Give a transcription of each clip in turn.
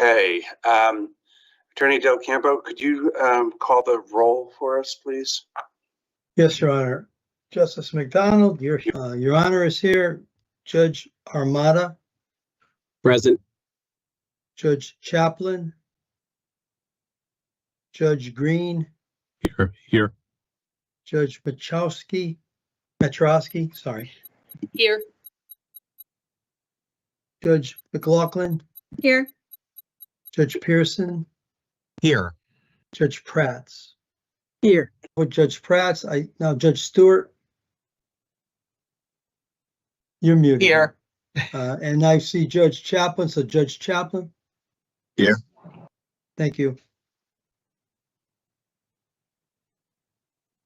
Okay. Attorney Del Campo, could you call the roll for us, please? Yes, Your Honor. Justice McDonald, Your Honor is here. Judge Armada. Present. Judge Chaplin. Judge Green. Here. Judge Metrowski, sorry. Here. Judge McLaughlin. Here. Judge Pearson. Here. Judge Prats. Here. With Judge Prats, now Judge Stewart. You're muted. Here. And I see Judge Chaplin, so Judge Chaplin. Here. Thank you.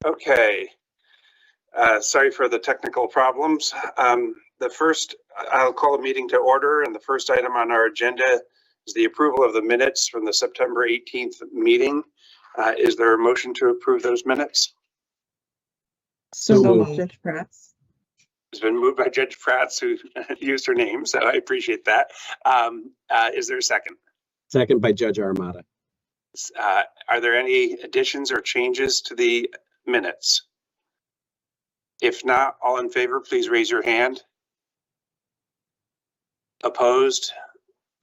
Okay. Sorry for the technical problems. I'll call a meeting to order, and the first item on our agenda is the approval of the minutes from the September 18th meeting. Is there a motion to approve those minutes? So moved, Judge Prats. It's been moved by Judge Prats, who used her name, so I appreciate that. Is there a second? Second by Judge Armada. Are there any additions or changes to the minutes? If not, all in favor, please raise your hand. Opposed?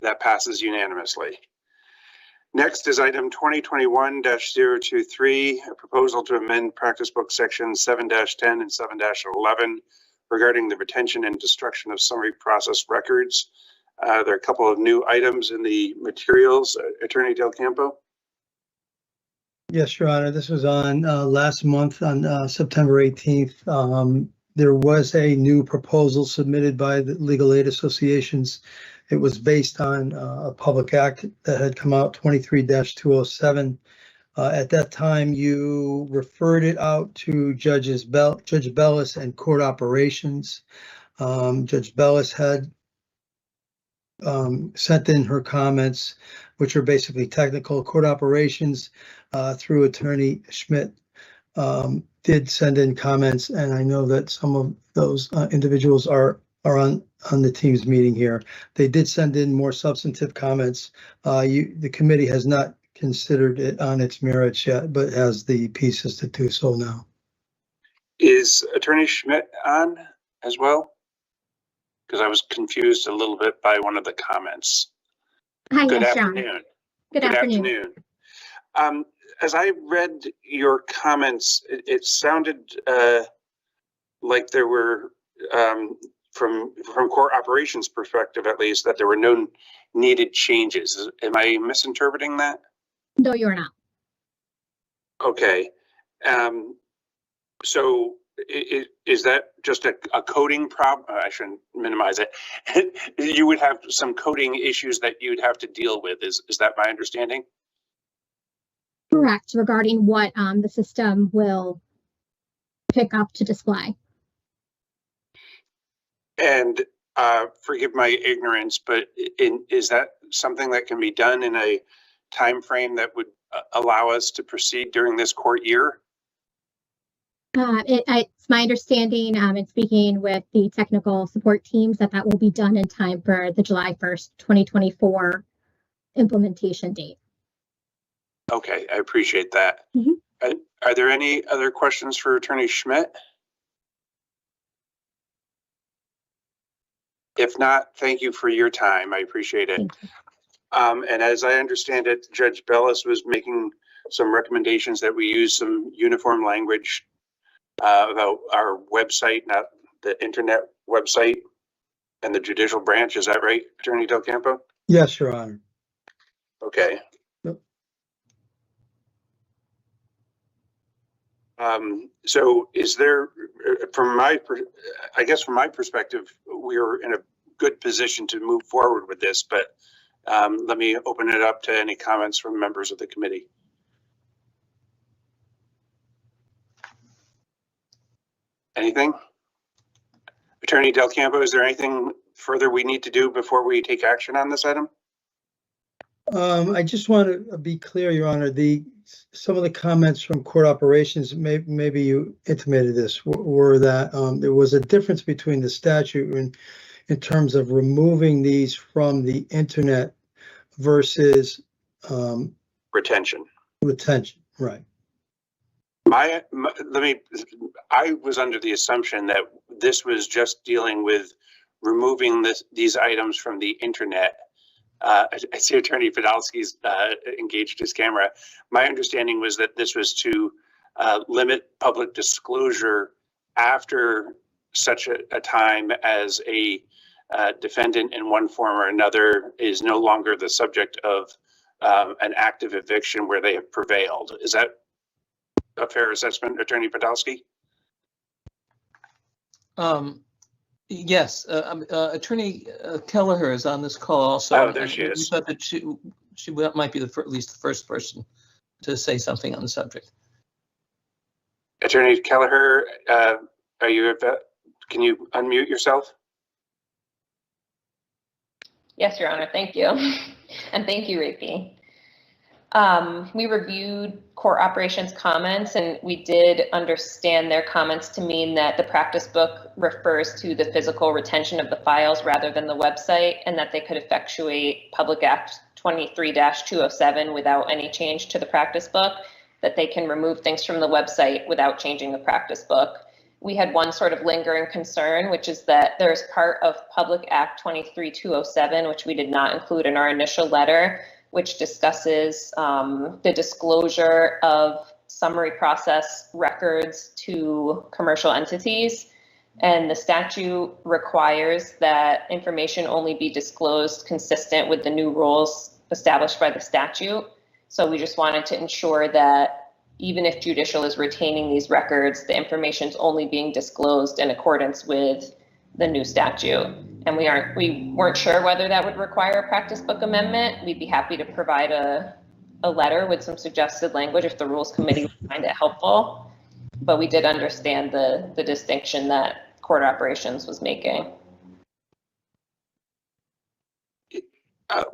That passes unanimously. Next is item 2021-023, a proposal to amend practice book sections 7-10 and 7-11 regarding the retention and destruction of summary process records. There are a couple of new items in the materials. Attorney Del Campo? Yes, Your Honor. This was on last month on September 18th. There was a new proposal submitted by the Legal Aid Associations. It was based on a public act that had come out, 23-207. At that time, you referred it out to Judge Bellis and Court Operations. Judge Bellis had sent in her comments, which are basically technical. Court Operations, through Attorney Schmidt, did send in comments, and I know that some of those individuals are on the team's meeting here. They did send in more substantive comments. The committee has not considered it on its merits yet, but has the pieces to do so now. Is Attorney Schmidt on as well? Because I was confused a little bit by one of the comments. Hi, Good yes, afternoon. Good afternoon. As I read your comments, it sounded like there were, from Court Operations perspective at least, that there were no needed changes. Am I misinterpreting that? No, you're not. Okay. So is that just a coding problem? I shouldn't minimize it. You would have some coding issues that you'd have to deal with. Is that my understanding? Correct, regarding what the system will pick up to display. And forgive my ignorance, but is that something that can be done in a time frame that would allow us to proceed during this court year? It's my understanding, and speaking with the technical support teams, that will be done in time for the July 1st, 2024 implementation date. Okay, I appreciate that. Mm-hmm. Are there any other questions for Attorney Schmidt? If not, thank you for your time. I appreciate it. And as I understand it, Judge Bellis was making some recommendations that we use some uniform language about our website, not the internet website, and the judicial branch. Is that right, Attorney Del Campo? Yes, Your Honor. Okay. Yep. So is there, from my perspective, we're in a good position to move forward with this, but let me open it up to any comments from members of the committee. Anything? Attorney Del Campo, is there anything further we need to do before we take action on this item? I just want to be clear, Your Honor, some of the comments from Court Operations, maybe you intimated this, were that there was a difference between the statute in terms of removing these from the internet versus Retention. retention, right? I was under the assumption that this was just dealing with removing these items from the internet. I see Attorney Podolsky's engaged his camera. My understanding was that this was to limit public disclosure after such a time as a defendant in one form or another is no longer the subject of an active eviction where they have prevailed. Is that a fair assessment, Attorney Podolsky? Yes, Attorney Kelleher is on this call also. Oh, there she is. We thought that she might be at least the first person to say something on the subject. Attorney Kelleher, can you unmute yourself? Yes, Your Honor. Thank you. And thank you, Rafi. We reviewed court operations comments, and we did understand their comments to mean that the practice book refers to the physical retention of the files rather than the website, and that they could effectuate Public Act 23-207 without any change to the practice book, that they can remove things from the website without changing the practice book. We had one sort of lingering concern, which is that there's part of Public Act 23-207, which we did not include in our initial letter, which discusses the disclosure of summary process records to commercial entities. And the statute requires that information only be disclosed consistent with the new rules established by the statute. So we just wanted to ensure that even if judicial is retaining these records, the information is only being disclosed in accordance with the new statute. And we weren't sure whether that would require a practice book amendment. We'd be happy to provide a letter with some suggested language if the Rules Committee would find it helpful. But we did understand the distinction that court operations was making.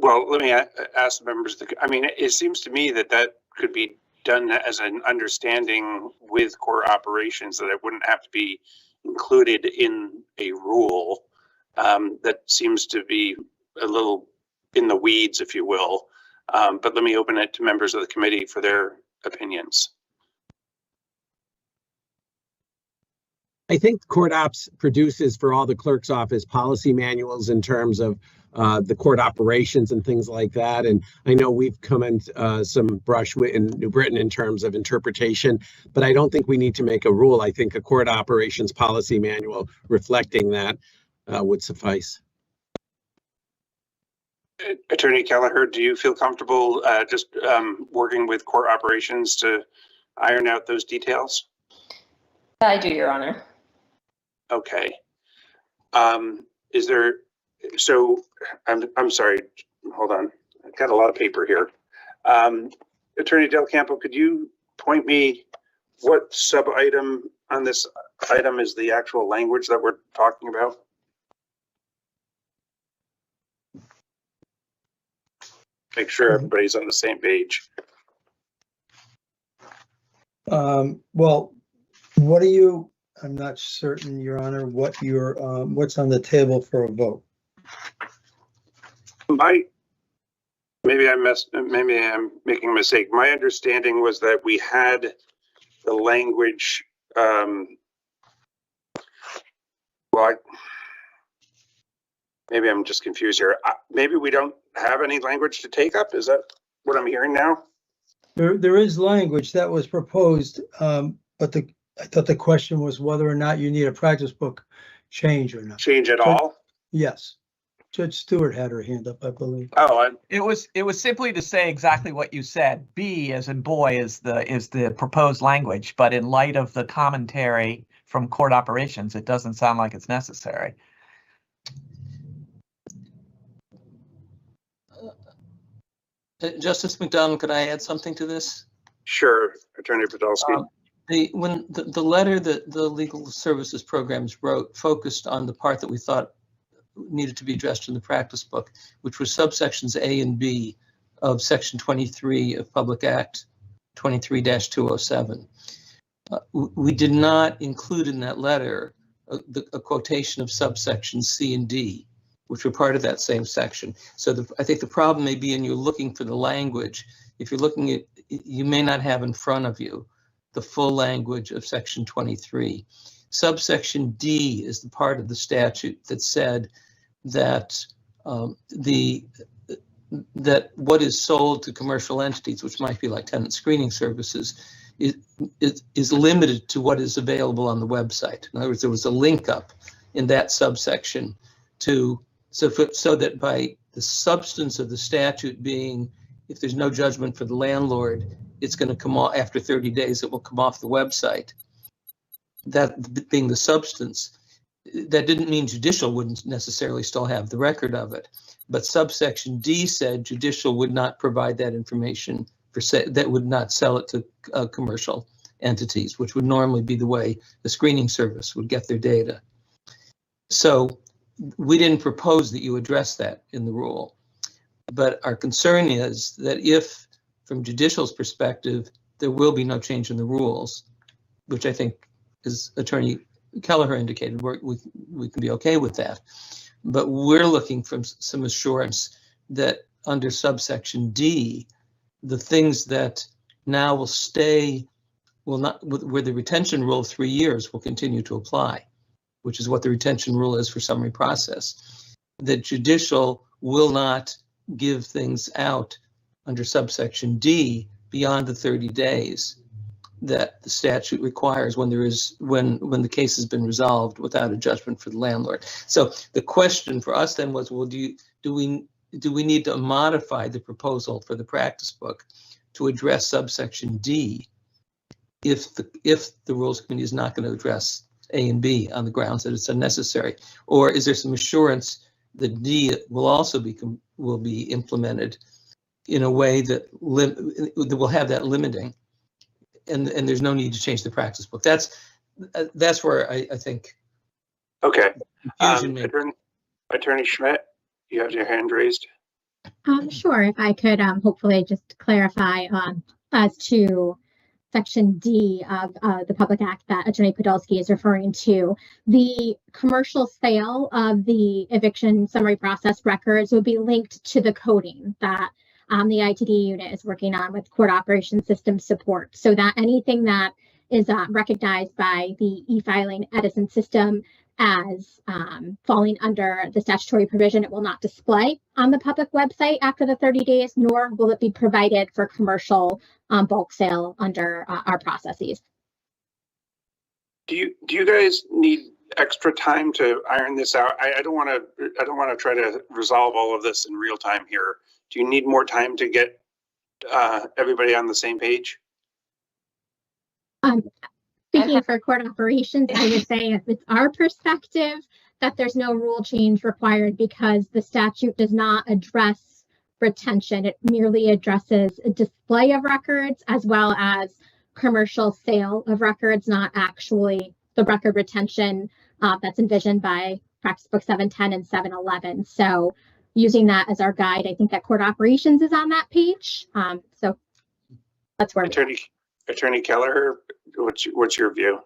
Well, let me ask the members. It seems to me that could be done as an understanding with court operations, that it wouldn't have to be included in a rule. That seems to be a little in the weeds, if you will. But let me open it to members of the committee for their opinions. I think Court Ops produces for all the clerk's office policy manuals in terms of the court operations and things like that. And I know we've come in some brush in New Britain in terms of interpretation, but I don't think we need to make a rule. I think a court operations policy manual reflecting that would suffice. Attorney Kelleher, do you feel comfortable just working with court operations to iron out those details? I do, Your Honor. Okay. I'm sorry, hold on. I've got a lot of paper here. Attorney Del Campo, could you point me what sub item on this item is the actual language that we're talking about? Make sure everybody's on the same page. Well, what are you, I'm not certain, Your Honor, what what's on the table for a vote. Maybe I'm making a mistake. My understanding was that we had the language, maybe I'm just confused here. Maybe we don't have any language to take up. Is that what I'm hearing now? There is language that was proposed, but I thought the question was whether or not you need a practice book change or not. Change at all? Yes. Judge Stewart had her hand up, I believe. Oh, it was simply to say exactly what you said. B as in boy is the proposed language, but in light of the commentary from court operations, it doesn't sound like it's necessary. Justice McDonald, could I add something to this? sure, Attorney Podolsky. The letter that the legal services programs wrote focused on the part that we thought needed to be addressed in the practice book, which was subsections A and B of Section 23 of Public Act 23-207. We did not include in that letter a quotation of subsections C and D. which were part of that same section. So I think the problem may be in you looking for the language. If you're looking at, you may not have in front of you the full language of section 23. Subsection D is the part of the statute that said that that what is sold to commercial entities, which might be like tenant screening services, is limited to what is available on the website. In other words, there was a link up in that subsection to so that by the substance of the statute being, if there's no judgment for the landlord, it's going to come off after 30 days. It will come off the website. That being the substance, that didn't mean judicial wouldn't necessarily still have the record of it. But subsection D said judicial would not provide that information that would not sell it to commercial entities, which would normally be the way the screening service would get their data. So we didn't propose that you address that in the rule. But our concern is that if, from judicial's perspective, there will be no change in the rules, which I think, as Attorney Kelleher indicated, we can be okay with that. But we're looking for some assurance that under subsection D, the things that now will stay, will not, where the retention rule of 3 years will continue to apply, which is what the retention rule is for summary process, that judicial will not give things out under subsection D beyond the 30 days that the statute requires when when the case has been resolved without a judgment for the landlord. So the question for us then was, well, do we need to modify the proposal for the practice book to address subsection D if the Rules Committee is not going to address A and B on the grounds that it's unnecessary? Or is there some assurance that D will also be implemented in a way that will have that limiting, and there's no need to change the practice book? That's where I think. Okay. Attorney Schmidt, you have your hand raised. Sure. If I could hopefully just clarify as to Section D of the Public Act that Attorney Podolsky is referring to. The commercial sale of the eviction summary process records will be linked to the coding that the ITD unit is working on with court operations system support, so that anything that is recognized by the e-filing Edison system as falling under the statutory provision, it will not display on the public website after the 30 days, nor will it be provided for commercial bulk sale under our processes. Do you guys need extra time to iron this out? I don't want to try to resolve all of this in real time here. Do you need more time to get everybody on the same page? Speaking for court operations, I would say it's our perspective that there's no rule change required because the statute does not address retention. It merely addresses a display of records as well as commercial sale of records, not actually the record retention that's envisioned by Practice Book 710 and 711. So using that as our guide, I think that court operations is on that page. So that's where Attorney Kelleher, what's your view?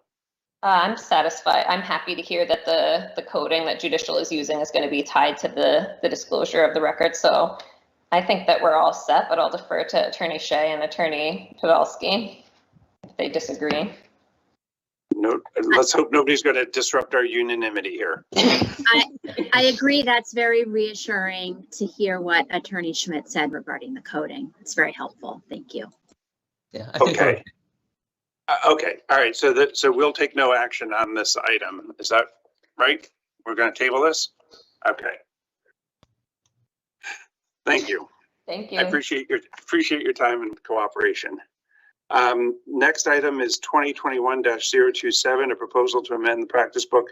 I'm satisfied. I'm happy to hear that the coding that judicial is using is going to be tied to the disclosure of the record. So I think that we're all set, but I'll defer to Attorney Shea and Attorney Podolsky if they disagree. No, let's hope nobody's going to disrupt our unanimity here. I agree. That's very reassuring to hear what Attorney Schmidt said regarding the coding. It's very helpful. Thank you. Yeah. I think okay. Okay. All right. So we'll take no action on this item. Is that right? We're going to table this. Okay. Thank you. Thank you. I appreciate your time and cooperation. Next item is 2021-027, a proposal to amend the practice book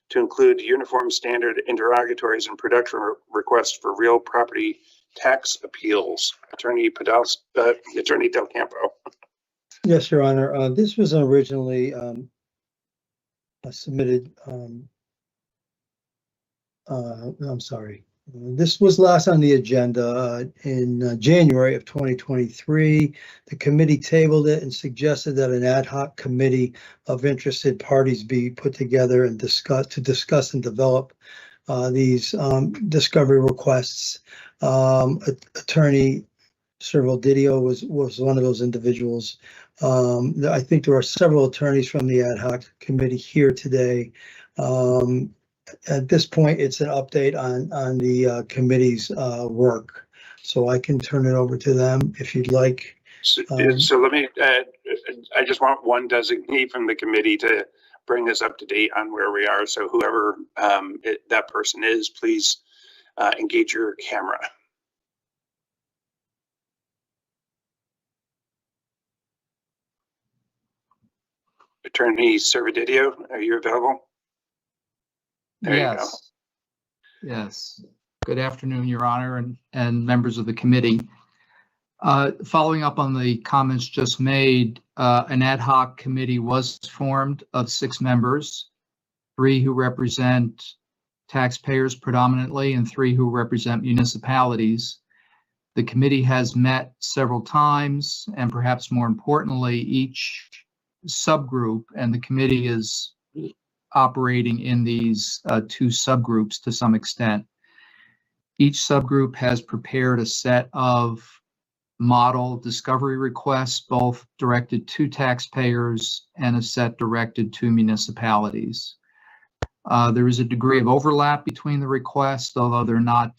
to include uniform standard interrogatories and production requests for real property tax appeals. Attorney Del Campo. Yes, Your Honor. This was originally submitted. I'm sorry. This was last on the agenda in January of 2023. The committee tabled it and suggested that an ad hoc committee of interested parties be put together and discuss and develop these discovery requests. Attorney Serval-Didio was one of those individuals. I think there are several attorneys from the ad hoc committee here today. At this point, it's an update on the committee's work. So I can turn it over to them if you'd like. So let me, I just want one designee from the committee to bring us up to date on where we are. So whoever that person is, please engage your camera. Attorney Serval-Didio, are you available? There you go. Yes. Good afternoon, Your Honor, and members of the committee. Following up on the comments just made, an ad hoc committee was formed of 6 members, 3 who represent taxpayers predominantly and 3 who represent municipalities. The committee has met several times, and perhaps more importantly, each subgroup, and the committee is operating in these 2 subgroups to some extent. Each subgroup has prepared a set of model discovery requests, both directed to taxpayers and a set directed to municipalities. There is a degree of overlap between the requests, although they're not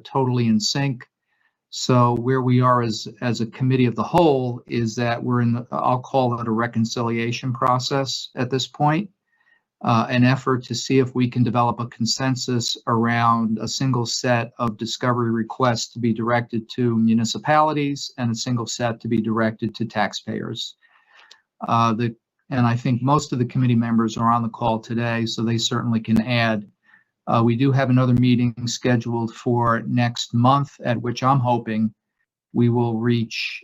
totally in sync. So where we are as a committee of the whole is that we're in, I'll call it a reconciliation process at this point. An effort to see if we can develop a consensus around a single set of discovery requests to be directed to municipalities and a single set to be directed to taxpayers. And I think most of the committee members are on the call today, so they certainly can add. We do have another meeting scheduled for next month, at which I'm hoping we will reach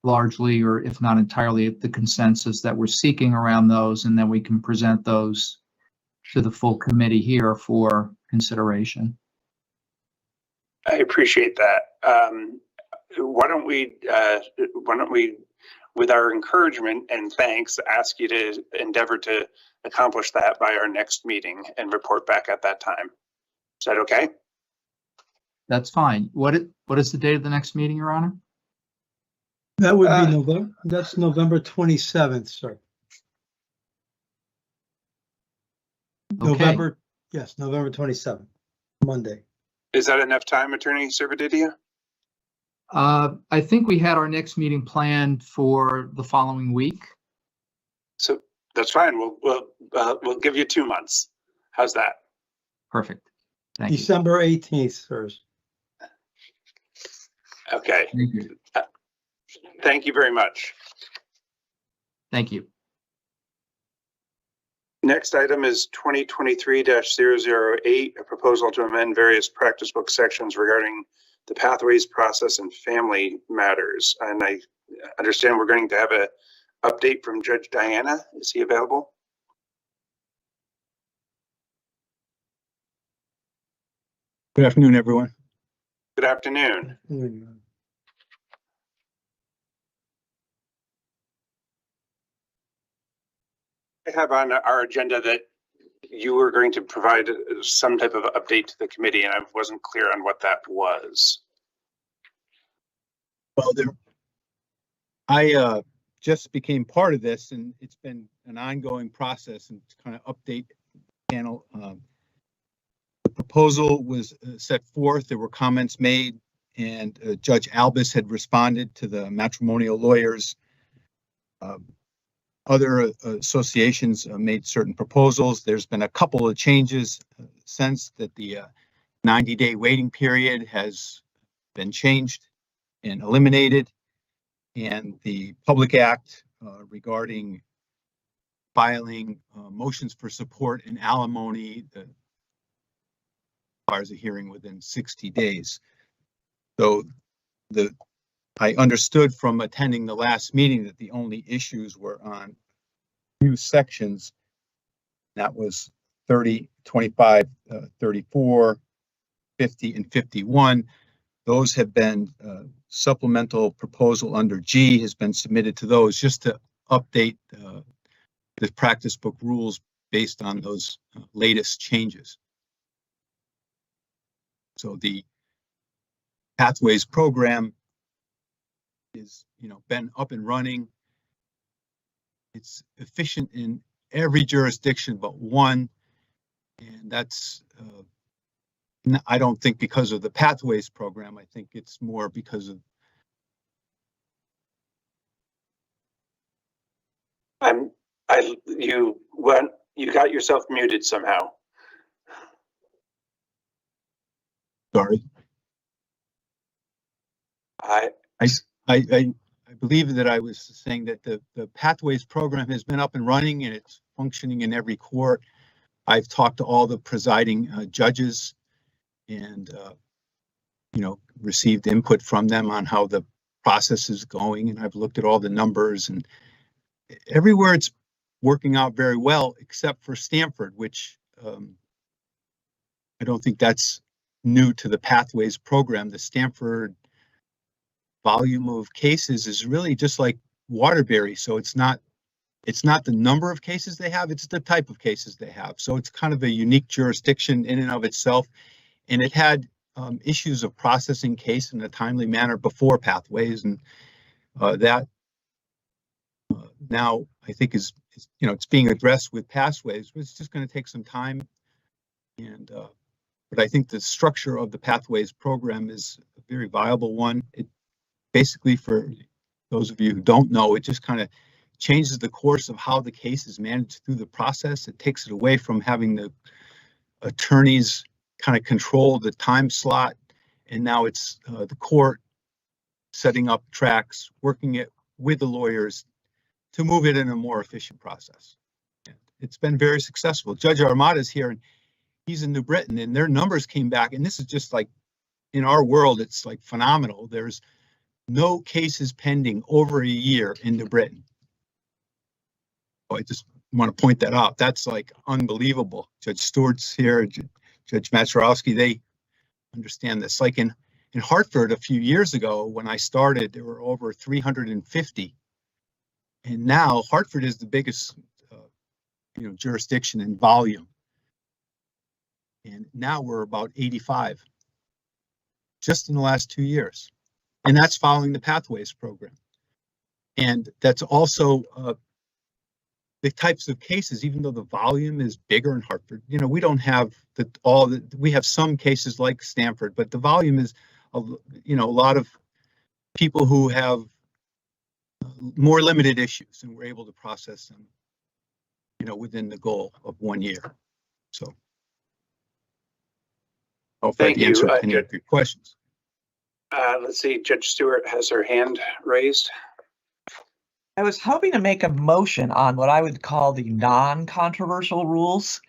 largely, or if not entirely, the consensus that we're seeking around those, and then we can present those to the full committee here for consideration. I appreciate that. Why don't we, with our encouragement and thanks, ask you to endeavor to accomplish that by our next meeting and report back at that time. Is that okay? That's fine. What is the date of the next meeting, Your Honor? That would be November. That's November 27th, sir. Okay. November 27th, Monday. Is that enough time, Attorney Serval-Didio? I think we had our next meeting planned for the following week. So that's fine. We'll give you 2 months. How's that? Perfect. Thank you. December 18th, sir. Okay. Thank you. Thank you very much. Thank you. Next item is 2023-008, a proposal to amend various practice book sections regarding the pathways process and family matters. And I understand we're going to have an update from Judge Diana. Is he available? Good afternoon, everyone. Good afternoon. I have on our agenda that you were going to provide some type of update to the committee, and I wasn't clear on what that was. Well, I just became part of this, and it's been an ongoing process and to kind of update the panel. The proposal was set forth. There were comments made, and Judge Albus had responded to the matrimonial lawyers. Other associations made certain proposals. There's been a couple of changes since that. The 90-day waiting period has been changed and eliminated, and the Public Act regarding filing motions for support in alimony that requires a hearing within 60 days. So I understood from attending the last meeting that the only issues were on new sections. That was 30, 25, 34, 50, and 51. Those have been supplemental proposal under G has been submitted to those just to update the practice book rules based on those latest changes. So the Pathways program is, been up and running. It's efficient in every jurisdiction but one, and that's I don't think because of the Pathways program. I think it's more because of you got yourself muted somehow. sorry. I believe that I was saying that the Pathways program has been up and running and it's functioning in every court. I've talked to all the presiding judges and, received input from them on how the process is going. And I've looked at all the numbers, and everywhere it's working out very well, except for Stamford, which I don't think that's new to the Pathways program. The Stamford volume of cases is really just like Waterbury. So it's not the number of cases they have, it's the type of cases they have. So it's kind of a unique jurisdiction in and of itself. And it had issues of processing case in a timely manner before Pathways, and that now I think is it's being addressed with Pathways. It's just going to take some time, and but I think the structure of the Pathways program is a very viable one. It basically, for those of you who don't know, it just kind of changes the course of how the case is managed through the process. It takes it away from having the attorneys kind of control the time slot, and now it's the court setting up tracks, working it with the lawyers to move it in a more efficient process. And it's been very successful. Judge Armada's here, and he's in New Britain, and their numbers came back, and this is just like, in our world, it's like phenomenal. There's no cases pending over a year in New Britain. Oh, I just want to point that out. That's like unbelievable. Judge Stewart's here, Judge Maczarowski, they understand this. Like in Hartford a few years ago, when I started, there were over 350. And now Hartford is the biggest jurisdiction in volume. And now we're about 85, just in the last 2 years. And that's following the Pathways program. And that's also the types of cases, even though the volume is bigger in Hartford, we don't have we have some cases like Stamford, but the volume is, a lot of people who have more limited issues, and we're able to process them, within the goal of 1 year. So I hope that answered any of your questions. Let's see, Judge Stewart has her hand raised. I was hoping to make a motion on what I would call the non-controversial rules,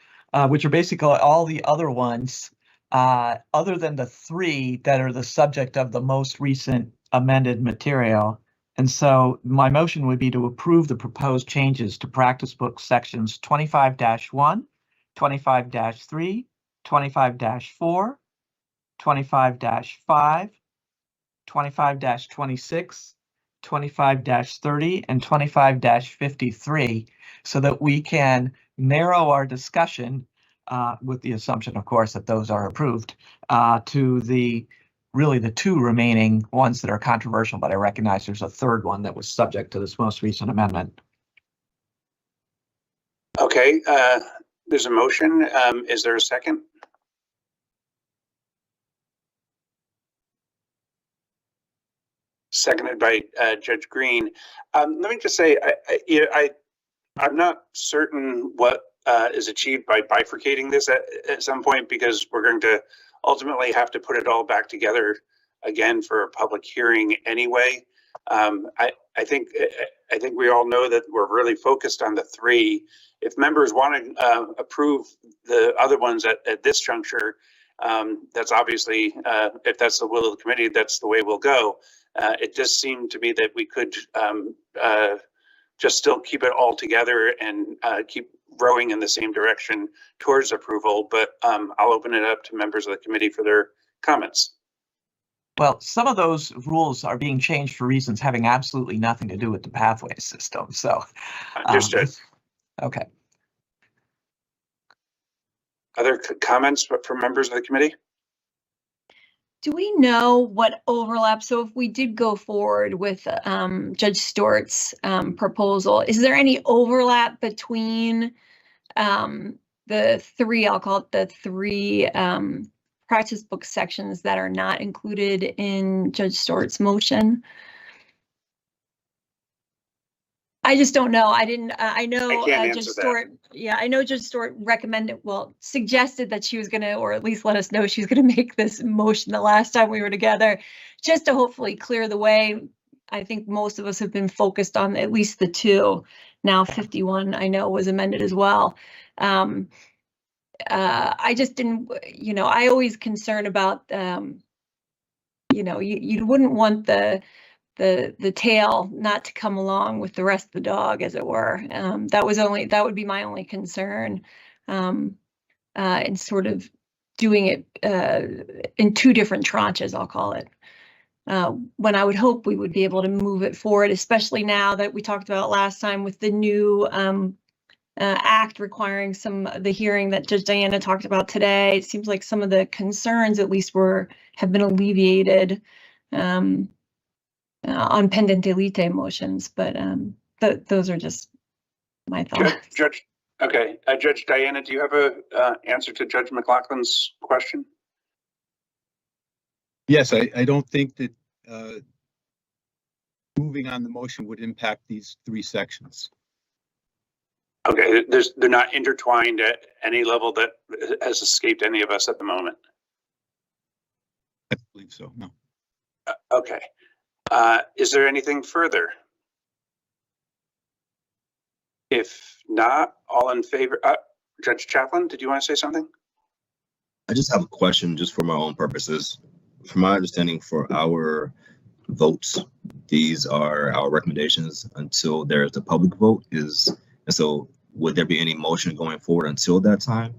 which are basically all the other ones, other than the 3 that are the subject of the most recent amended material. And so my motion would be to approve the proposed changes to practice book sections 25-1, 25-3, 25-4, 25-5, 25-26, 25-30, and 25-53, so that we can narrow our discussion, with the assumption, of course, that those are approved, to the 2 remaining ones that are controversial, but I recognize there's a 3rd one that was subject to this most recent amendment. Okay, there's a motion. Is there a second? Seconded by Judge Green. Let me just say, I'm not certain what is achieved by bifurcating this at some point, because we're going to ultimately have to put it all back together again for a public hearing anyway. I think we all know that we're really focused on the 3. If members want to approve the other ones at this juncture, that's obviously, if that's the will of the committee, that's the way we'll go. It just seemed to me that we could just still keep it all together and keep rowing in the same direction towards approval, but I'll open it up to members of the committee for their comments. Well, some of those rules are being changed for reasons having absolutely nothing to do with the Pathways system. So, Understood. Okay. Other comments from members of the committee? Do we know what overlap? So if we did go forward with Judge Stewart's proposal, is there any overlap between the three, I'll call it the three practice book sections that are not included in Judge Stewart's motion? I just don't know. I know Judge Stewart. Yeah, I know Judge Stewart suggested that she was going to, or at least let us know she was going to make this motion the last time we were together, just to hopefully clear the way. I think most of us have been focused on at least the two. Now 51, I know, was amended as well. I just didn't, I always concern about, you wouldn't want the tail not to come along with the rest of the dog, as it were. That would be my only concern, in sort of doing it in two different tranches, I'll call it. When I would hope we would be able to move it forward, especially now that we talked about last time with the new act requiring the hearing that Judge Diana talked about today. It seems like some of the concerns at least have been alleviated on pendent delete motions, but those are just my thoughts. Judge Diana, do you have a answer to Judge McLaughlin's question? Yes, I don't think that moving on the motion would impact these three sections. Okay, they're not intertwined at any level that has escaped any of us at the moment. I believe so, no. Okay. Is there anything further? If not, all in favor, Judge Chaplin, did you want to say something? I just have a question just for my own purposes. From my understanding, for our votes, these are our recommendations until there's a public vote. And so would there be any motion going forward until that time?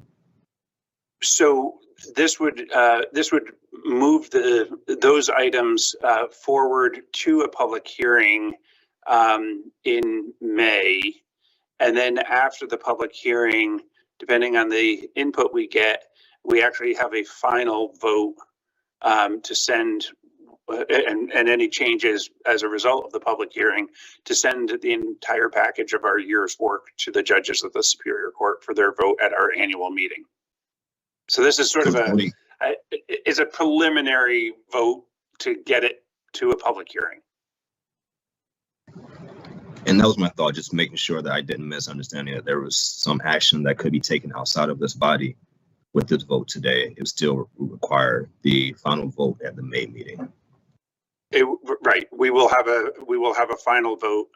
So this would move those items forward to a public hearing in May, and then after the public hearing, depending on the input we get, we actually have a final vote to send, and any changes as a result of the public hearing, to send the entire package of our year's work to the judges of the Superior Court for their vote at our annual meeting. So this is sort of a preliminary vote to get it to a public hearing. And that was my thought, just making sure that I didn't misunderstand that there was some action that could be taken outside of this body with this vote today. It still require the final vote at the May meeting. Right. We will have a final vote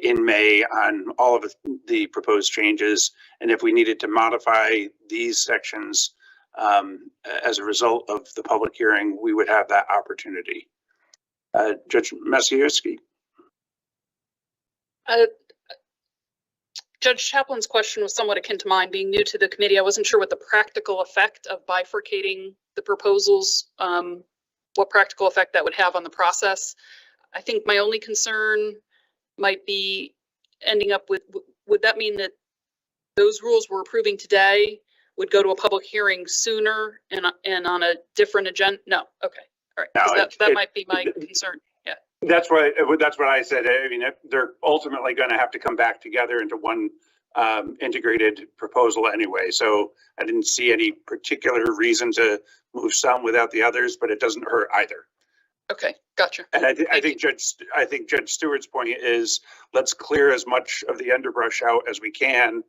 in May on all of the proposed changes, and if we needed to modify these sections as a result of the public hearing, we would have that opportunity. Judge Masiewski. Judge Chaplin's question was somewhat akin to mine. Being new to the committee, I wasn't sure what the practical effect of bifurcating the proposals, what practical effect that would have on the process. I think my only concern might be ending up with, would that mean that those rules we're approving today would go to a public hearing sooner and on a different agenda? No. Okay. All right. No, that might be my concern. Yeah. That's what I said. I mean, they're ultimately going to have to come back together into one integrated proposal anyway. So I didn't see any particular reason to move some without the others, but it doesn't hurt either. Okay, gotcha. And I think Judge Stewart's point is, let's clear as much of the underbrush out as we can,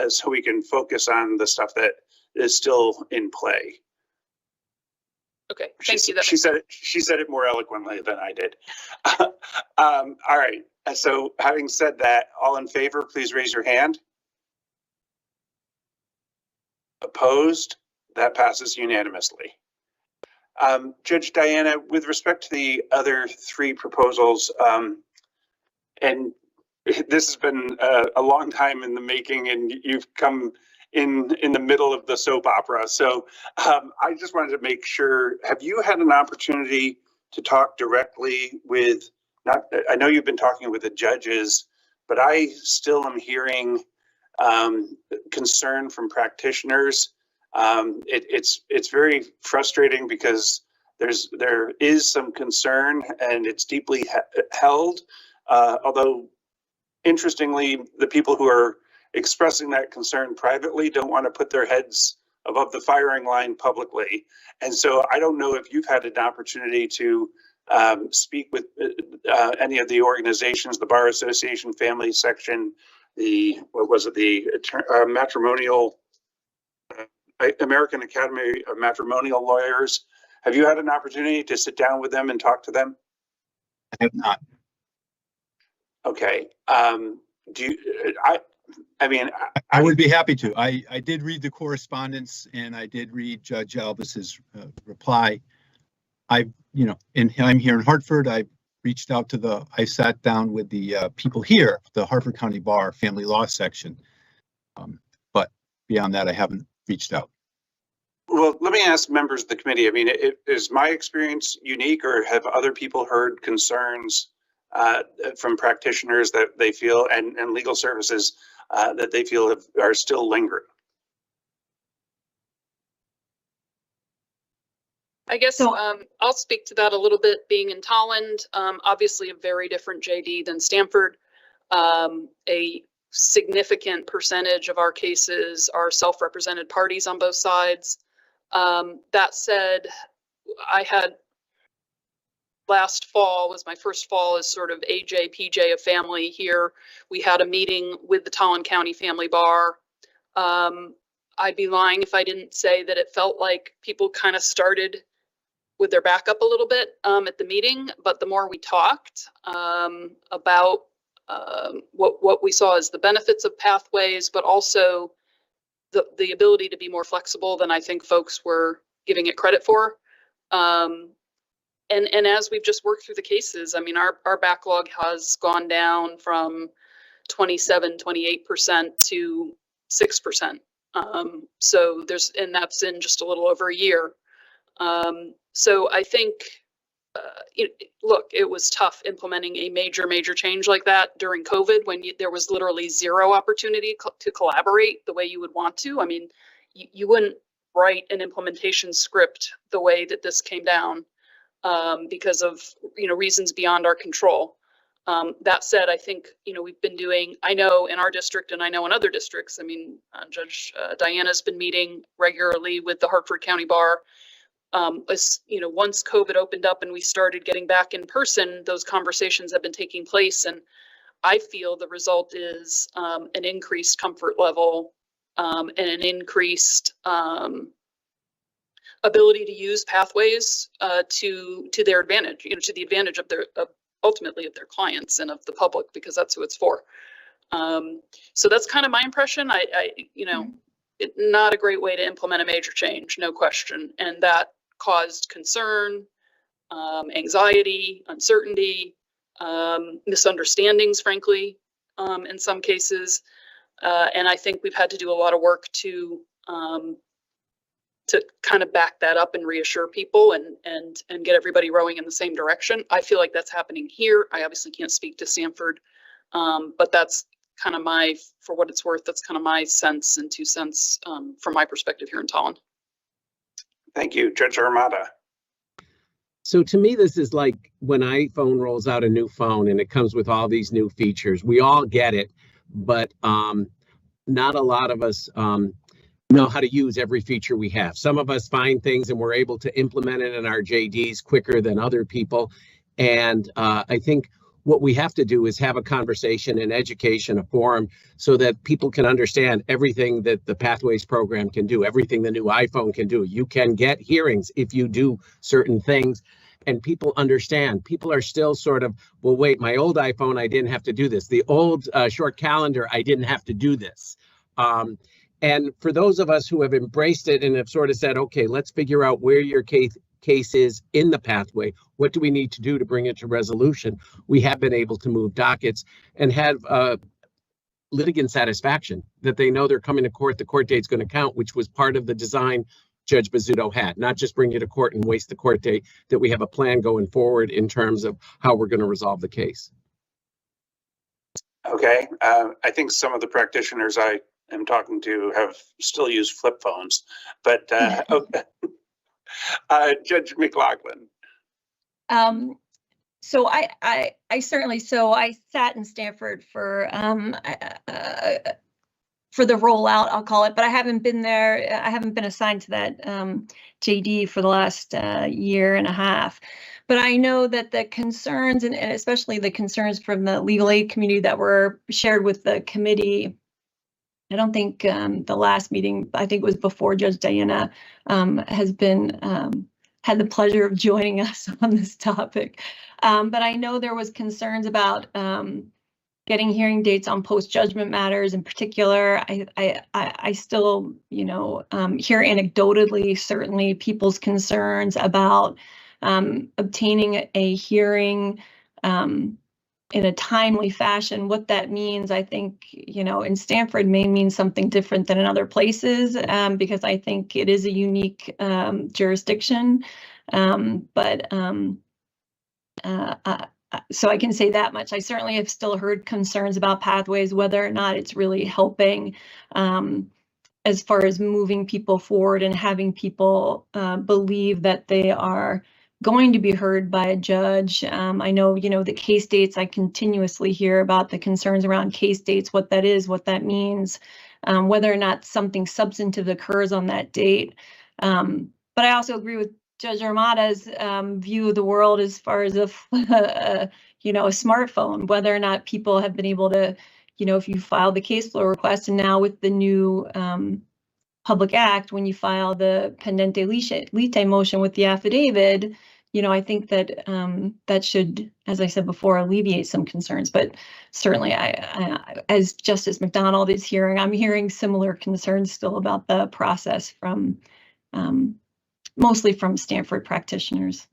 so we can focus on the stuff that is still in play. Okay, thank you. She said it more eloquently than I did. All right. So having said that, all in favor, please raise your hand. Opposed? That passes unanimously. Judge Diana, with respect to the other three proposals, and this has been a long time in the making, and you've come in the middle of the soap opera. So I just wanted to make sure, have you had an opportunity to talk directly with, I know you've been talking with the judges, but I still am hearing concern from practitioners. It's very frustrating because there is some concern and it's deeply held. Although, interestingly, the people who are expressing that concern privately don't want to put their heads above the firing line publicly. And so I don't know if you've had an opportunity to speak with any of the organizations, the Bar Association Family Section, the matrimonial, American Academy of Matrimonial Lawyers. Have you had an opportunity to sit down with them and talk to them? I have not. Okay. Do you, I mean, I would be happy to. I did read the correspondence and I did read Judge Albus's reply. I'm here in Hartford. I reached out to I sat down with the people here, the Hartford County Bar Family Law Section. But beyond that, I haven't reached out. Well, let me ask members of the committee. I mean, is my experience unique, or have other people heard concerns from practitioners that they feel and legal services that they feel are still lingering? I guess I'll speak to that a little bit. Being in Tolland, obviously a very different JD than Stamford. A significant percentage of our cases are self-represented parties on both sides. That said, I had last fall was my first fall as sort of AJ, PJ of family here. We had a meeting with the Tolland County Family Bar. I'd be lying if I didn't say that it felt like people kind of started with their back up a little bit at the meeting, but the more we talked about what we saw as the benefits of pathways, but also the ability to be more flexible than I think folks were giving it credit for. And as we've just worked through the cases, I mean, our backlog has gone down from 28% to 6%. So and that's in just a little over a year. So I think, look, it was tough implementing a major change like that during COVID when there was literally zero opportunity to collaborate the way you would want to. I mean, you wouldn't write an implementation script the way that this came down because of, reasons beyond our control. That said, I think, we've been doing, I know in our district and I know in other districts, I mean, Judge Diana's been meeting regularly with the Hartford County Bar. Once COVID opened up and we started getting back in person, those conversations have been taking place. And I feel the result is an increased comfort level and an increased ability to use pathways to their advantage, to the advantage of ultimately of their clients and of the public, because that's who it's for. So that's kind of my impression. Not a great way to implement a major change, no question. And that caused concern, anxiety, uncertainty, misunderstandings, frankly, in some cases. And I think we've had to do a lot of work to kind of back that up and reassure people and get everybody rowing in the same direction. I feel like that's happening here. I obviously can't speak to Stamford, but that's kind of for what it's worth, that's kind of my sense and 2 cents from my perspective here in Tolland. Thank you, Judge Armada. So to me, this is like when iPhone rolls out a new phone and it comes with all these new features. We all get it, but not a lot of us know how to use every feature we have. Some of us find things and we're able to implement it in our JDs quicker than other people. And I think what we have to do is have a conversation, an education, a forum, so that people can understand everything that the Pathways program can do, everything the new iPhone can do. You can get hearings if you do certain things, and people understand. People are still sort of, well, wait, my old iPhone, I didn't have to do this. The old short calendar, I didn't have to do this. And for those of us who have embraced it and have sort of said, okay, let's figure out where your case is in the pathway. What do we need to do to bring it to resolution? We have been able to move dockets and have litigant satisfaction that they know they're coming to court. The court date's going to count, which was part of the design Judge Bizzuto had, not just bring you to court and waste the court date, that we have a plan going forward in terms of how we're going to resolve the case. Okay. I think some of the practitioners I am talking to have still use flip phones, but okay. Judge McLaughlin. So I certainly, so I sat in Stanford for the rollout, I'll call it, but I haven't been there. I haven't been assigned to that JD for the last year and a half. But I know that the concerns, and especially the concerns from the legal aid community that were shared with the committee, I don't think the last meeting, I think it was before Judge Diana has been had the pleasure of joining us on this topic. But I know there was concerns about getting hearing dates on post-judgment matters in particular. I still, you know, hear anecdotally, certainly people's concerns about obtaining a hearing in a timely fashion. What that means, I think, you know, in Stanford may mean something different than in other places, because I think it is a unique jurisdiction. So I can say that much. I certainly have still heard concerns about pathways, whether or not it's really helping as far as moving people forward and having people believe that they are going to be heard by a judge. I know, you know, the case dates, I continuously hear about the concerns around case dates, what that is, what that means, whether or not something substantive occurs on that date. But I also agree with Judge Armada's view of the world as far as you know, a smartphone, whether or not people have been able to, you know, if you file the case flow request, and now with the new Public Act, when you file the pendente lite motion with the affidavit, you know, I think that that should, as I said before, alleviate some concerns. But certainly, I as Justice McDonald is hearing, I'm hearing similar concerns still about the process from mostly from Stanford practitioners.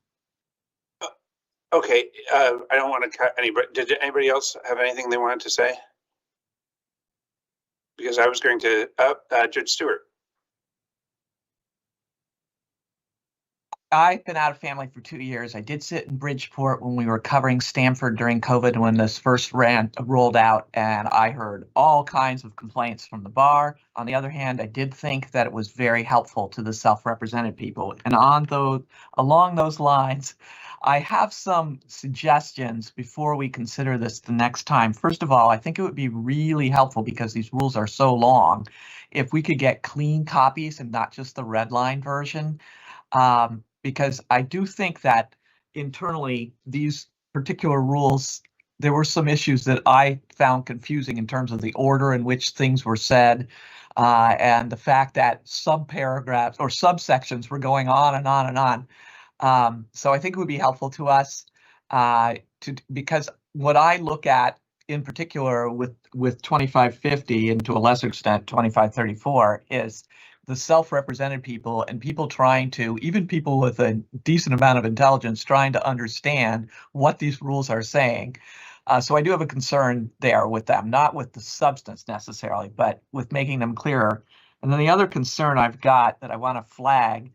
Okay, I don't want to cut anybody. Did anybody else have anything they wanted to say? Because I was going to, Judge Stewart. I've been out of family for 2 years. I did sit in Bridgeport when we were covering Stanford during COVID when this first rolled out, and I heard all kinds of complaints from the bar. On the other hand, I did think that it was very helpful to the self-represented people. And along those lines, I have some suggestions before we consider this the next time. First of all, I think it would be really helpful, because these rules are so long, if we could get clean copies and not just the red line version. Because I do think that internally, these particular rules, there were some issues that I found confusing in terms of the order in which things were said, and the fact that subparagraphs or subsections were going on and on and on. So I think it would be helpful to us because what I look at in particular with 2550 and to a lesser extent 2534 is the self-represented people and people trying to, even people with a decent amount of intelligence, trying to understand what these rules are saying. So I do have a concern there with them, not with the substance necessarily, but with making them clearer. And then the other concern I've got that I want to flag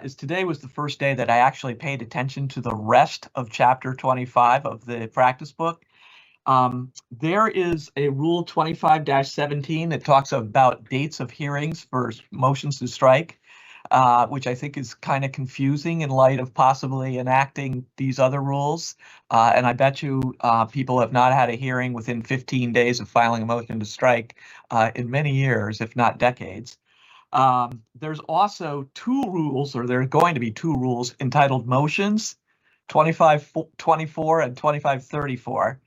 is today was the first day that I actually paid attention to the rest of chapter 25 of the practice book. There is a rule 25-17 that talks about dates of hearings for motions to strike, which I think is kind of confusing in light of possibly enacting these other rules. And I bet you people have not had a hearing within 15 days of filing a motion to strike in many years, if not decades. There's also two rules, or there are going to be two rules entitled motions, 2524 and 2534.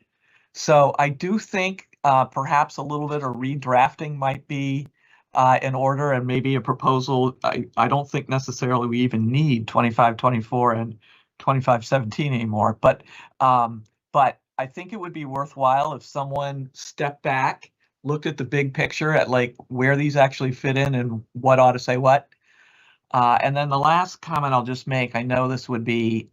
So I do think perhaps a little bit of redrafting might be in order, and maybe a proposal. I don't think necessarily we even need 2524 and 2517 anymore, but I think it would be worthwhile if someone stepped back, looked at the big picture at like where these actually fit in and what ought to say what. And then the last comment I'll just make, I know this would be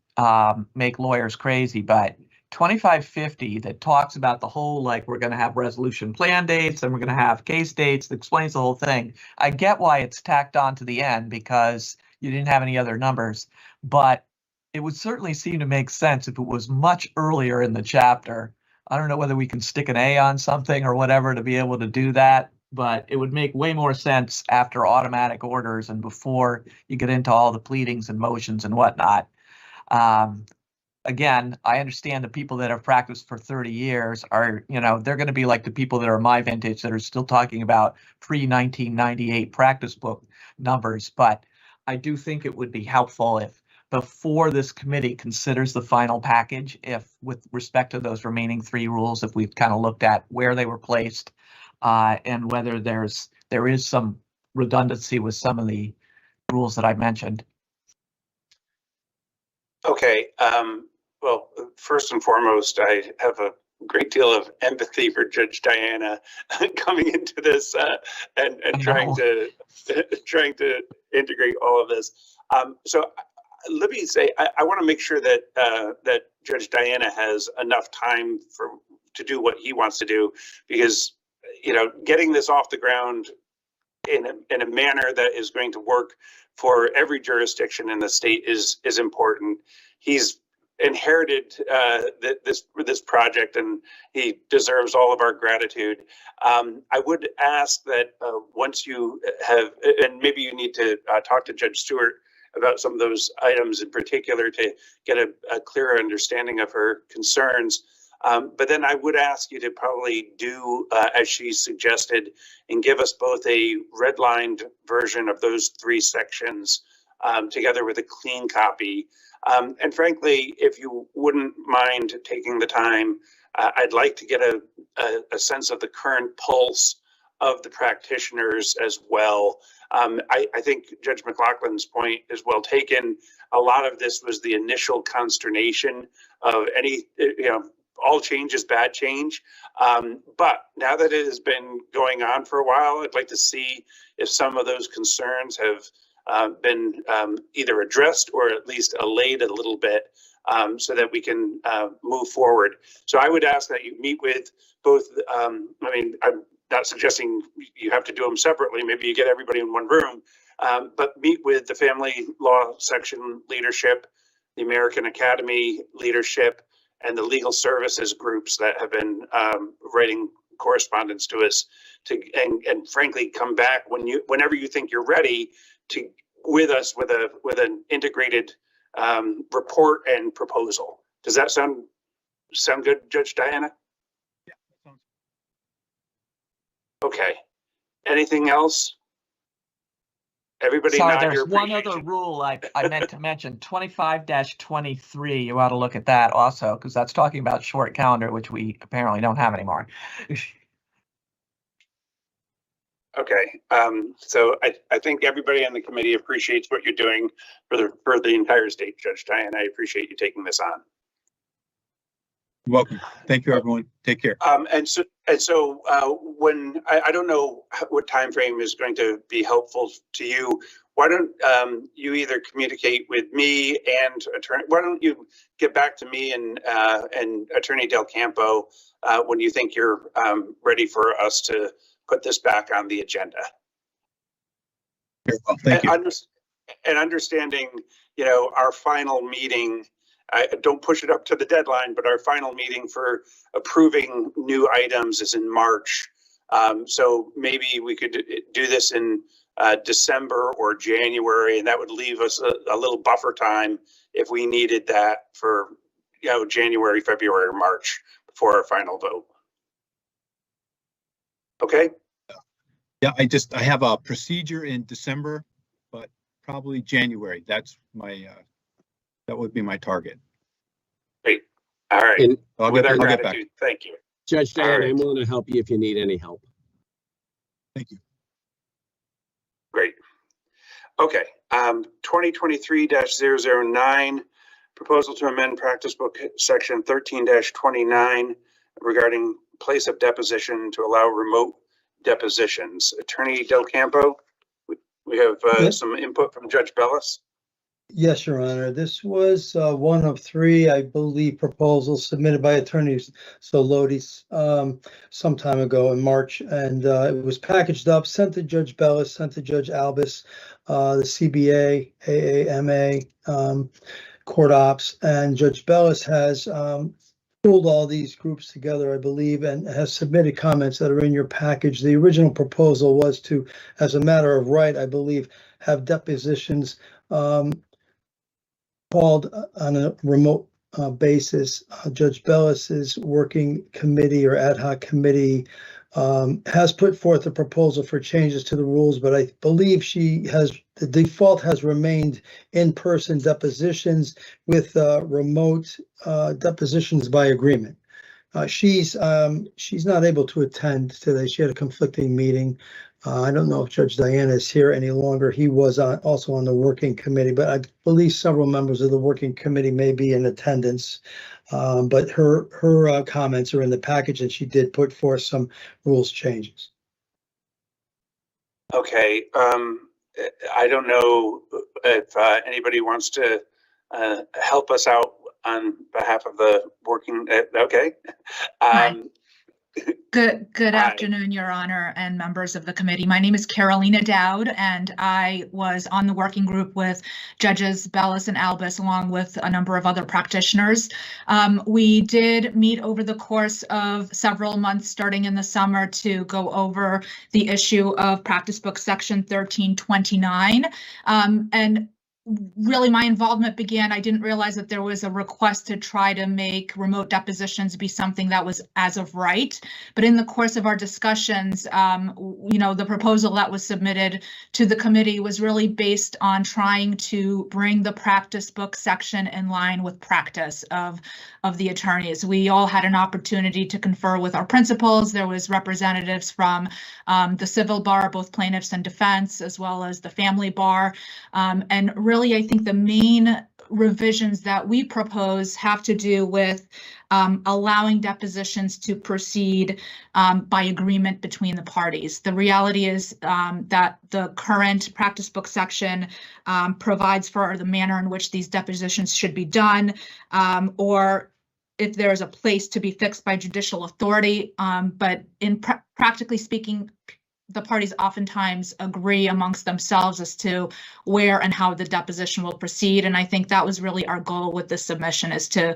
make lawyers crazy, but 2550 that talks about the whole, like, we're going to have resolution plan dates and we're going to have case dates that explains the whole thing. I get why it's tacked on to the end because you didn't have any other numbers, but it would certainly seem to make sense if it was much earlier in the chapter. I don't know whether we can stick an A on something or whatever to be able to do that, but it would make way more sense after automatic orders and before you get into all the pleadings and motions and whatnot. Again, I understand the people that have practiced for 30 years are, they're going to be like the people that are my vintage that are still talking about pre-1998 practice book numbers. But I do think it would be helpful if before this committee considers the final package, if with respect to those remaining 3 rules, if we've kind of looked at where they were placed and whether there is some redundancy with some of the rules that I mentioned. Okay. Well, first and foremost, I have a great deal of empathy for Judge Diana coming into this and trying to integrate all of this. So let me say, I want to make sure that that Judge Diana has enough time to do what he wants to do, because getting this off the ground in a manner that is going to work for every jurisdiction in the state is important. He's inherited this project, and he deserves all of our gratitude. I would ask that once you have, and maybe you need to talk to Judge Stewart about some of those items in particular to get a clearer understanding of her concerns. But then I would ask you to probably do as she suggested and give us both a redlined version of those 3 sections together with a clean copy. And frankly, if you wouldn't mind taking the time, I'd like to get a sense of the current pulse of the practitioners as well. I think Judge McLaughlin's point is well taken. A lot of this was the initial consternation of any, all change is bad change. But now that it has been going on for a while, I'd like to see if some of those concerns have been either addressed or at least allayed a little bit so that we can move forward. So I would ask that you meet with both, I'm not suggesting you have to do them separately, maybe you get everybody in one room, but meet with the Family Law Section leadership, the American Academy leadership, and the legal services groups that have been writing correspondence to us and frankly come back whenever you think you're ready with us with an integrated report and proposal. Does that sound good, Judge Diana? Yeah, that sounds okay. Anything else? Everybody Sorry, nod your there's one appreciation. other rule I meant to mention, 25-23. You ought to look at that also, because that's talking about short calendar, which we apparently don't have anymore. Okay, so I think everybody on the committee appreciates what you're doing for the entire state, Judge Diana. I appreciate you taking this on. You're welcome. Thank you, everyone. Take care. And so when I don't know what time frame is going to be helpful to you, why don't you either communicate with me and attorney? Why don't you get back to me and Attorney Del Campo when you think you're ready for us to put this back on the agenda? Very well, thank you. And understanding, our final meeting. Don't push it up to the deadline, but our final meeting for approving new items is in March. So maybe we could do this in December or January, and that would leave us a little buffer time if we needed that for, January, February, or March before our final vote. Okay? Yeah, I have a procedure in December, but probably January. That's my, that would be my target. Great. All right. And With our I'll get back. gratitude, thank you. Judge All Diana, right. I'm willing to help you if you need any help. Thank you. Great. Okay. 2023-009, proposal to amend practice book section 13-29 regarding place of deposition to allow remote depositions. Attorney Del Campo, we have Yes. some input from Judge Bellis. Yes, Your Honor. This was one of 3, I believe, proposals submitted by Attorney Solotis some time ago in March, and it was packaged up, sent to Judge Bellis, sent to Judge Albus, the CBA, AAMA, Court Ops, and Judge Bellis has pulled all these groups together, I believe, and has submitted comments that are in your package. The original proposal was to, as a matter of right, I believe, have depositions called on a remote basis. Judge Bellis's working committee or ad hoc committee has put forth a proposal for changes to the rules, but I believe the default has remained in-person depositions with remote depositions by agreement. She's not able to attend today. She had a conflicting meeting. I don't know if Judge Diana is here any longer. He was also on the working committee, but I believe several members of the working committee may be in attendance. But her comments are in the package, and she did put forth some rules changes. Okay, I don't know if anybody wants to help us out on behalf of the working. Okay. Good Hi. afternoon, Your Honor, and members of the committee. My name is Carolina Dowd, and I was on the working group with Judges Bellis and Albus, along with a number of other practitioners. We did meet over the course of several months, starting in the summer, to go over the issue of Practice Book Section 1329. And really, my involvement began, I didn't realize that there was a request to try to make remote depositions be something that was as of right. But in the course of our discussions, the proposal that was submitted to the committee was really based on trying to bring the practice book section in line with practice of the attorneys. We all had an opportunity to confer with our principals. There was representatives from the civil bar, both plaintiffs and defense, as well as the family bar. And really, I think the main revisions that we propose have to do with allowing depositions to proceed by agreement between the parties. The reality is that the current practice book section provides for the manner in which these depositions should be done, or if there is a place to be fixed by judicial authority. But in practically speaking, the parties oftentimes agree amongst themselves as to where and how the deposition will proceed. And I think that was really our goal with this submission, is to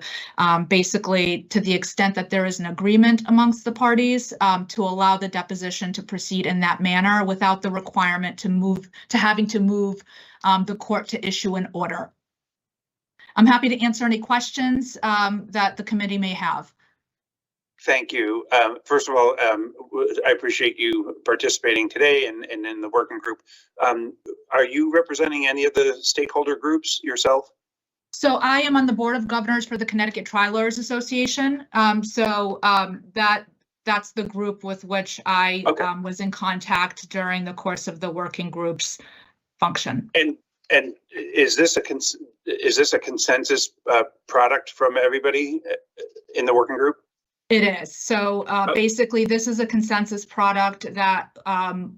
basically, to the extent that there is an agreement amongst the parties, to allow the deposition to proceed in that manner without the requirement to having to move the court to issue an order. I'm happy to answer any questions that the committee may have. Thank you. First of all, I appreciate you participating today and in the working group. Are you representing any of the stakeholder groups yourself? So I am on the Board of Governors for the Connecticut Trial Lawyers Association. That's the group with which I was in contact during the course of the working group's function. And is this a consensus product from everybody in the working group? It is. So basically, this is a consensus product that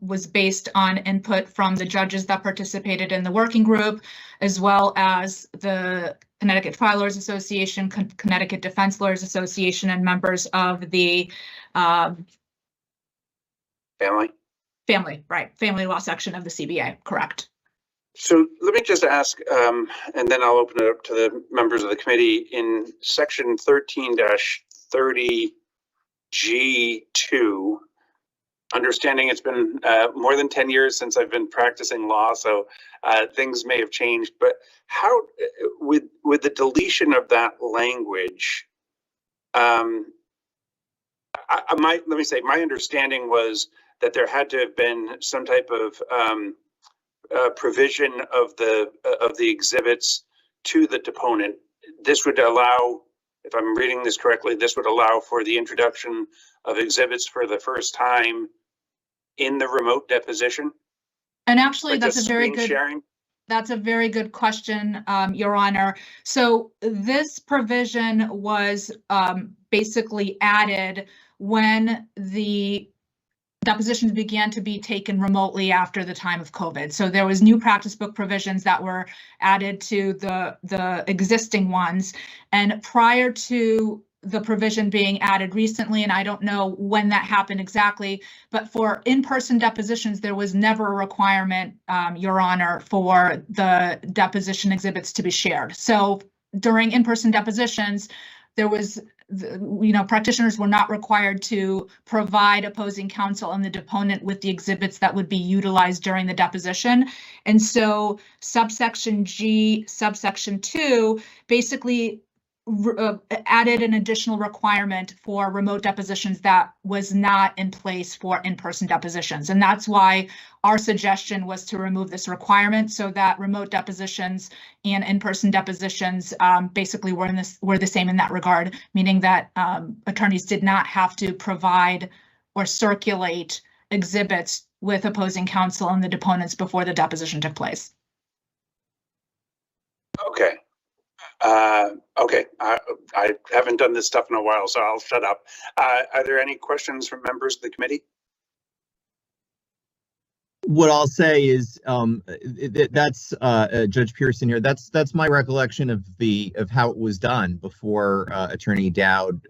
was based on input from the judges that participated in the working group, as well as the Connecticut Trial Lawyers Association, Connecticut Defense Lawyers Association, and members of the family law section of the CBA. Correct. So let me just ask, and then I'll open it up to the members of the committee. In section 13-30G2, understanding it's been more than 10 years since I've been practicing law, so things may have changed, but how, with the deletion of that language, let me say, my understanding was that there had to have been some type of provision of the exhibits to the deponent. This would allow, if I'm reading this correctly, this would allow for the introduction of exhibits for the first time in the remote deposition. And actually, like that's a very good sharing? That's a very good question, Your Honor. So this provision was basically added when the depositions began to be taken remotely after the time of COVID. So there was new practice book provisions that were added to the existing ones. And prior to the provision being added recently, and I don't know when that happened exactly, but for in-person depositions, there was never a requirement, Your Honor, for the deposition exhibits to be shared. So during in-person depositions, there was, practitioners were not required to provide opposing counsel and the deponent with the exhibits that would be utilized during the deposition. And so subsection G, subsection 2, basically added an additional requirement for remote depositions that was not in place for in-person depositions. And that's why our suggestion was to remove this requirement so that remote depositions and in-person depositions basically were the same in that regard, meaning that attorneys did not have to provide or circulate exhibits with opposing counsel and the deponents before the deposition took place. Okay. Okay. I haven't done this stuff in a while, so I'll shut up. Are there any questions from members of the committee? What I'll say is that's Judge Pearson here. That's my recollection of how it was done before Attorney Dowd,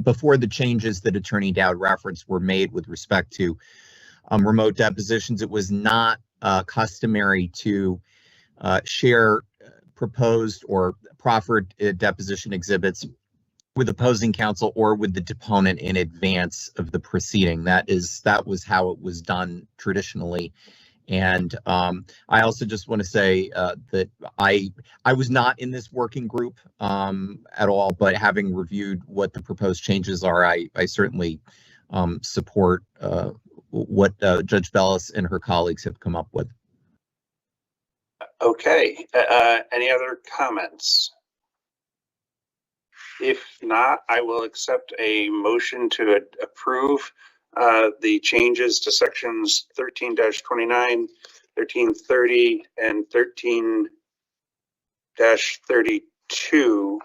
before the changes that Attorney Dowd referenced were made with respect to remote depositions. It was not customary to share proposed or proffered deposition exhibits with opposing counsel or with the deponent in advance of the proceeding. That was how it was done traditionally. And I also just want to say that I was not in this working group at all, but having reviewed what the proposed changes are, I certainly support what Judge Bellis and her colleagues have come up with. Okay. Any other comments? If not, I will accept a motion to approve the changes to sections 13-29, 1330, and 13-32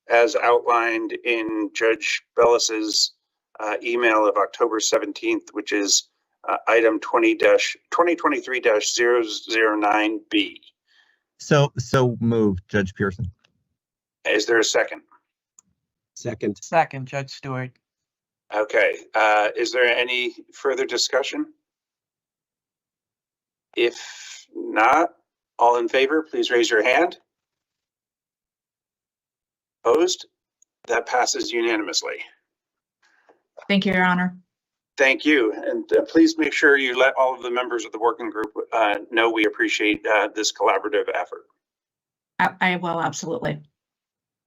as outlined in Judge Bellis's email of October 17th, which is item 2023-009B. So moved, Judge Pearson. Is there a second? Second, Judge Stewart. Okay. Is there any further discussion? If not, all in favor, please raise your hand. Opposed? That passes unanimously. Thank you, Your Honor. Thank you. And please make sure you let all of the members of the working group know we appreciate this collaborative effort. I will, absolutely.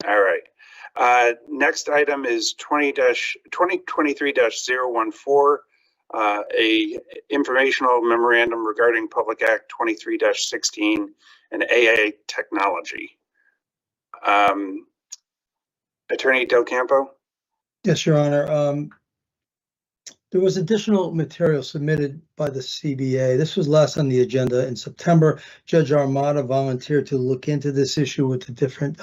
All right. Next item is 2023-014, a informational memorandum regarding Public Act 23-16 and AA technology. Attorney Del Campo? Yes, Your Honor. There was additional material submitted by the CBA. This was last on the agenda in September. Judge Armada volunteered to look into this issue with the different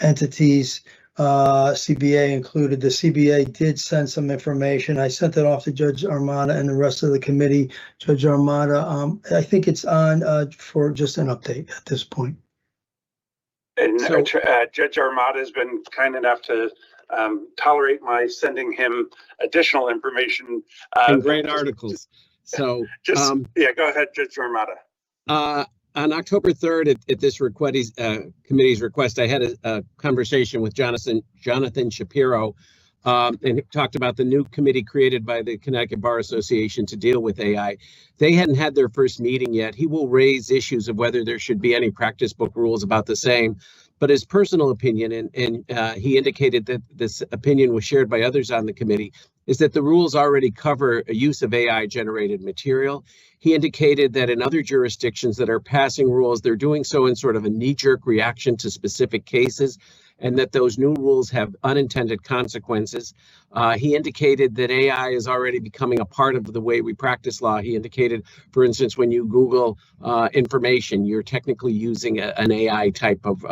entities. CBA included. The CBA did send some information. I sent it off to Judge Armada and the rest of the committee. Judge Armada, I think it's on for just an update at this point. And Judge Armada has been kind enough to tolerate my sending him additional information. and great articles. So yeah, go ahead, Judge Armada. On October 3rd, at this committee's request, I had a conversation with Jonathan Shapiro, and talked about the new committee created by the Connecticut Bar Association to deal with AI. They hadn't had their first meeting yet. He will raise issues of whether there should be any practice book rules about the same. But his personal opinion, and he indicated that this opinion was shared by others on the committee, is that the rules already cover a use of AI-generated material. He indicated that in other jurisdictions that are passing rules, they're doing so in sort of a knee-jerk reaction to specific cases, and that those new rules have unintended consequences. He indicated that AI is already becoming a part of the way we practice law. He indicated, for instance, when you Google information, you're technically using an AI type of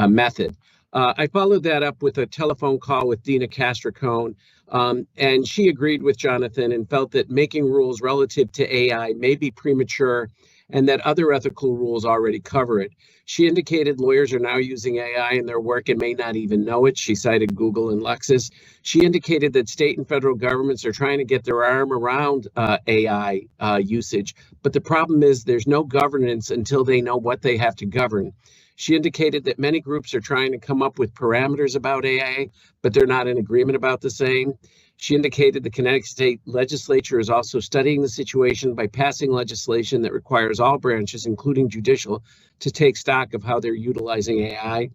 method. I followed that up with a telephone call with Dina Castricone, and she agreed with Jonathan and felt that making rules relative to AI may be premature and that other ethical rules already cover it. She indicated lawyers are now using AI in their work and may not even know it. She cited Google and Lexis. She indicated that state and federal governments are trying to get their arm around AI usage, but the problem is there's no governance until they know what they have to govern. She indicated that many groups are trying to come up with parameters about AI, but they're not in agreement about the same. She indicated the Connecticut State Legislature is also studying the situation by passing legislation that requires all branches, including judicial, to take stock of how they're utilizing AI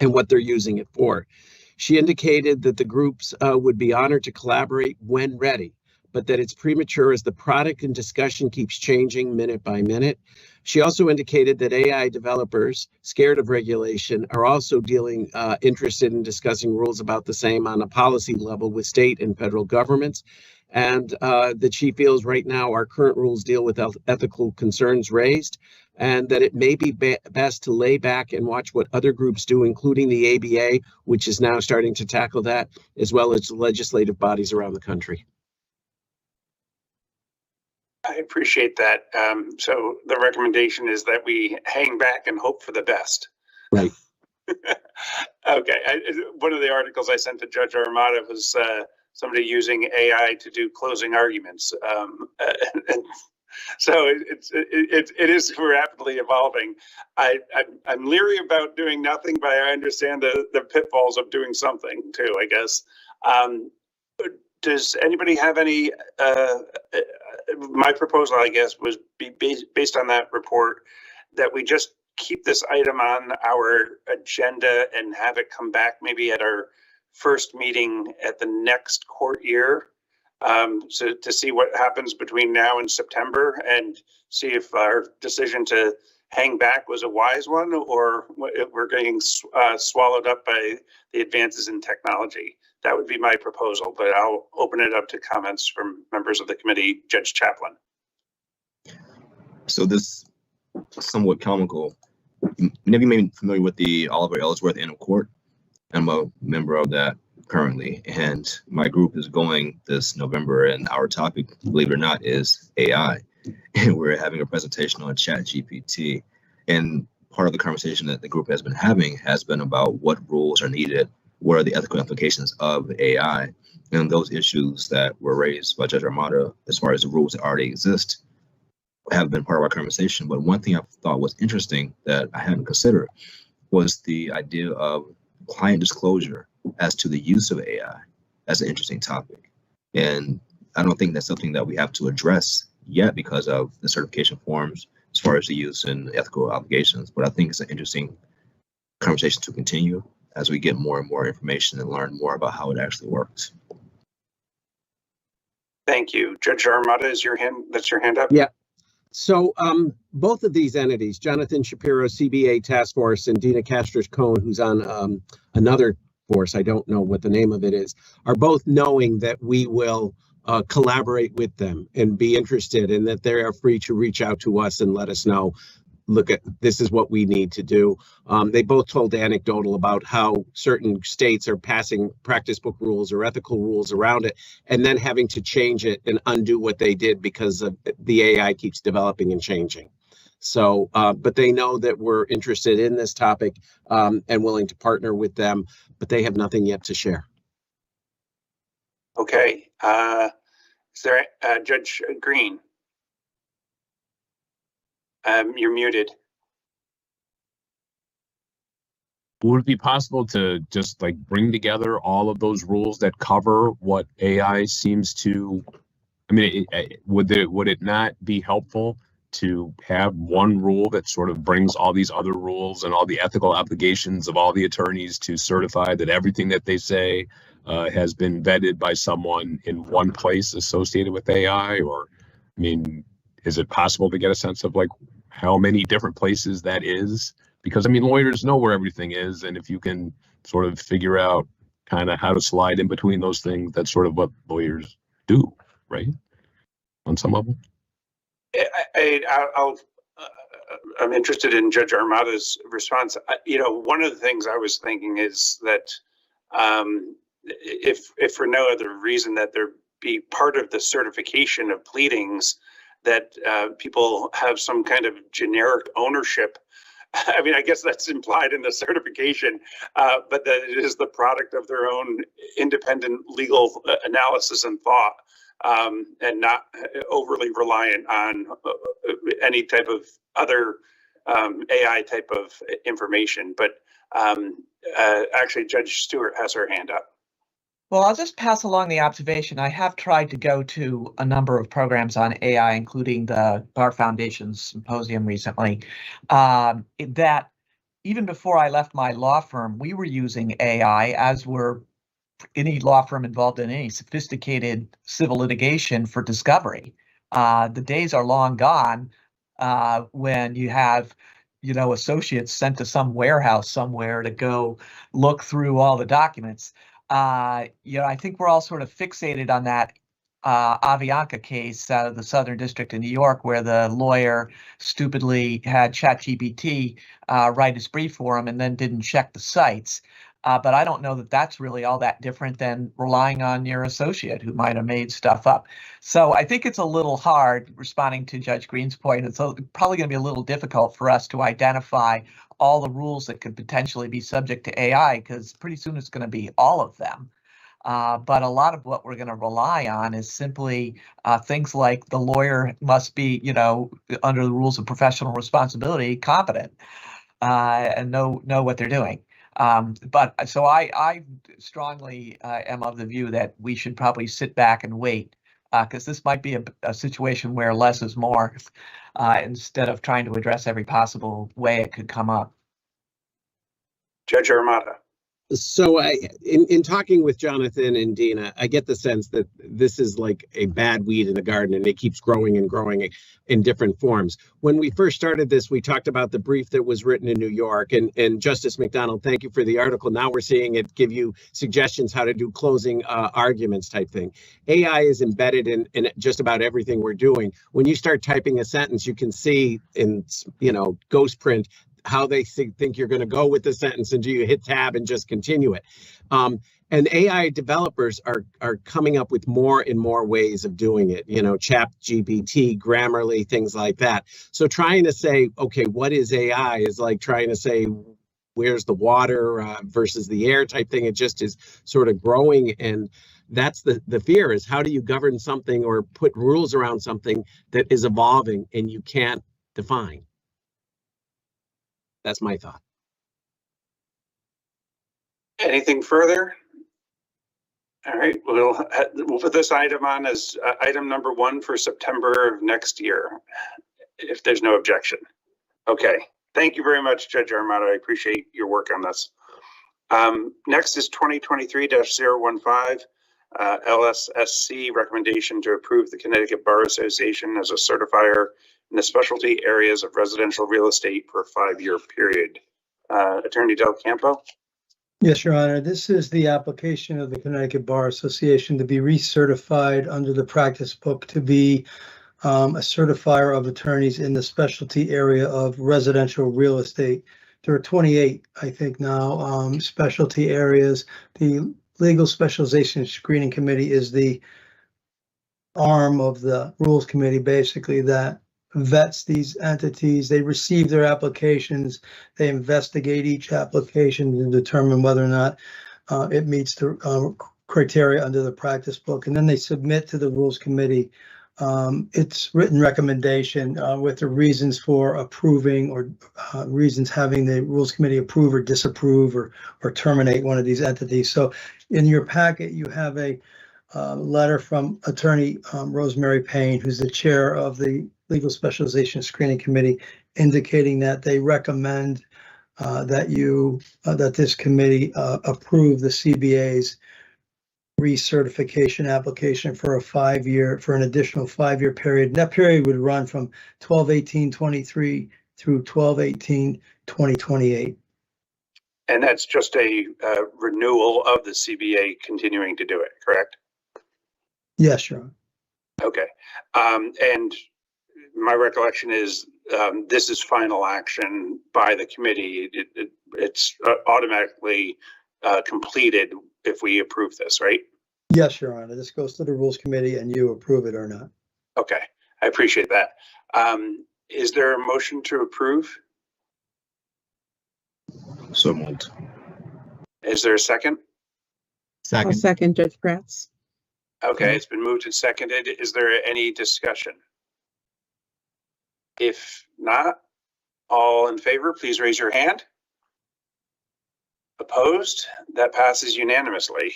and what they're using it for. She indicated that the groups would be honored to collaborate when ready, but that it's premature as the product and discussion keeps changing minute by minute. She also indicated that AI developers, scared of regulation, are also interested in discussing rules about the same on a policy level with state and federal governments, and that she feels right now our current rules deal with ethical concerns raised, and that it may be best to lay back and watch what other groups do, including the ABA, which is now starting to tackle that, as well as legislative bodies around the country. I appreciate that. So the recommendation is that we hang back and hope for the best. Right. Okay. One of the articles I sent to Judge Armada was somebody using AI to do closing arguments. And so it is rapidly evolving. I'm leery about doing nothing, but I understand the pitfalls of doing something too, I guess. Does anybody have any, my proposal, I guess, was based on that report, that we just keep this item on our agenda and have it come back maybe at our first meeting at the next court year. So to see what happens between now and September, and see if our decision to hang back was a wise one, or if we're getting swallowed up by the advances in technology. That would be my proposal, but I'll open it up to comments from members of the committee. Judge Chaplin. So this somewhat comical. Many of you may be familiar with the Oliver Ellsworth Annual Court. I'm a member of that currently, and my group is going this November, and our topic, believe it or not, is AI. And we're having a presentation on ChatGPT. And part of the conversation that the group has been having has been about what rules are needed, what are the ethical implications of AI, and those issues that were raised by Judge Armada as far as the rules that already exist have been part of our conversation. But one thing I thought was interesting that I hadn't considered was the idea of client disclosure as to the use of AI as an interesting topic. And I don't think that's something that we have to address yet because of the certification forms as far as the use and ethical obligations. But I think it's an interesting conversation to continue as we get more and more information and learn more about how it actually works. Thank you. Judge Armada, is your hand, that's your hand up? Yeah. So both of these entities, Jonathan Shapiro, CBA Task Force, and Dina Castro-Cohen, who's on another force, I don't know what the name of it is, are both knowing that we will collaborate with them and be interested, and that they are free to reach out to us and let us know, look, at this is what we need to do. They both told anecdotal about how certain states are passing practice book rules or ethical rules around it, and then having to change it and undo what they did because of the AI keeps developing and changing. So, but they know that we're interested in this topic and willing to partner with them, but they have nothing yet to share. Okay. Is there Judge Green? You're muted. Would it be possible to just like bring together all of those rules that cover what AI seems to, I mean, would it not be helpful to have one rule that sort of brings all these other rules and all the ethical obligations of all the attorneys to certify that everything that they say has been vetted by someone in one place associated with AI? Or, I mean, is it possible to get a sense of like how many different places that is? Because I mean, lawyers know where everything is, and if you can sort of figure out kind of how to slide in between those things, that's sort of what lawyers do, right? On some level. I'm interested in Judge Armada's response. You know, one of the things I was thinking is that if for no other reason, that there be part of the certification of pleadings that people have some kind of generic ownership. I mean, I guess that's implied in the certification, but that it is the product of their own independent legal analysis and thought, and not overly reliant on any type of other AI type of information, but actually Judge Stewart has her hand up. Well, I'll just pass along the observation. I have tried to go to a number of programs on AI, including the Bar Foundation's symposium recently, that even before I left my law firm, we were using AI, as were any law firm involved in any sophisticated civil litigation, for discovery. The days are long gone when you have, associates sent to some warehouse somewhere to go look through all the documents. I think we're all sort of fixated on that Avianca case out of the Southern District of New York, where the lawyer stupidly had ChatGPT write his brief for him and then didn't check the sites. But I don't know that that's really all that different than relying on your associate who might have made stuff up. So I think it's a little hard, responding to Judge Green's point. It's probably going to be a little difficult for us to identify all the rules that could potentially be subject to AI, because pretty soon it's going to be all of them. But a lot of what we're going to rely on is simply things like the lawyer must be, under the rules of professional responsibility, competent and know what they're doing. But so I strongly am of the view that we should probably sit back and wait, because this might be a situation where less is more, instead of trying to address every possible way it could come up. Judge Armata. So in talking with Jonathan and Dina, I get the sense that this is like a bad weed in the garden and it keeps growing and growing in different forms. When we first started this, we talked about the brief that was written in New York, and Justice McDonald, thank you for the article. Now we're seeing it give you suggestions how to do closing arguments type thing. AI is embedded in just about everything we're doing. When you start typing a sentence, you can see in, ghost print how they think you're going to go with the sentence, and do you hit tab and just continue it. And AI developers are coming up with more and more ways of doing it, ChatGPT, Grammarly, things like that. So trying to say, okay, what is AI is like trying to say, where's the water versus the air type thing. It just is sort of growing, and that's the fear, is how do you govern something or put rules around something that is evolving and you can't define? That's my thought. Anything further? All right, we'll put this item on as item number 1 for September of next year, if there's no objection. Okay, thank you very much, Judge Armata. I appreciate your work on this. Next is 2023-015, LSSC recommendation to approve the Connecticut Bar Association as a certifier in the specialty areas of residential real estate for a 5-year period. Attorney Del Campo. Yes, Your Honor. This is the application of the Connecticut Bar Association to be recertified under the practice book to be a certifier of attorneys in the specialty area of residential real estate. There are 28, I think now, specialty areas. The Legal Specialization Screening Committee is the arm of the Rules Committee, basically, that vets these entities. They receive their applications, they investigate each application to determine whether or not it meets the criteria under the practice book, and then they submit to the Rules Committee its written recommendation with the reasons for approving, or reasons having the Rules Committee approve or disapprove or terminate one of these entities. So in your packet, you have a letter from Attorney Rosemary Payne, who's the chair of the Legal Specialization Screening Committee, indicating that they recommend that this committee approve the CBA's recertification application for an additional 5-year period. And that period would run from 12/18/23 through 12/18/2028. And that's just a renewal of the CBA continuing to do it, correct? Yes, Your Honor. Okay. And my recollection is this is final action by the committee. It's automatically completed if we approve this, right? Yes, Your Honor. This goes to the Rules Committee and you approve it or not. Okay, I appreciate that. Is there a motion to approve? So moved. Is there a second? I'll second Judge Kratz. Okay, it's been moved and seconded. Is there any discussion? If not, All in favor, please raise your hand. Opposed? That passes unanimously.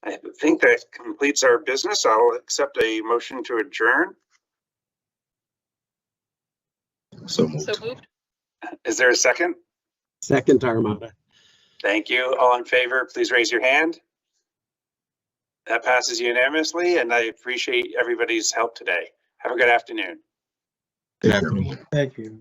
I think that completes our business. I'll accept a motion to adjourn. So moved. So moved. Is there a second? Second, Armada. Thank you. All in favor, please raise your hand. That passes unanimously, and I appreciate everybody's help today. Have a good afternoon. Good afternoon. Thank you.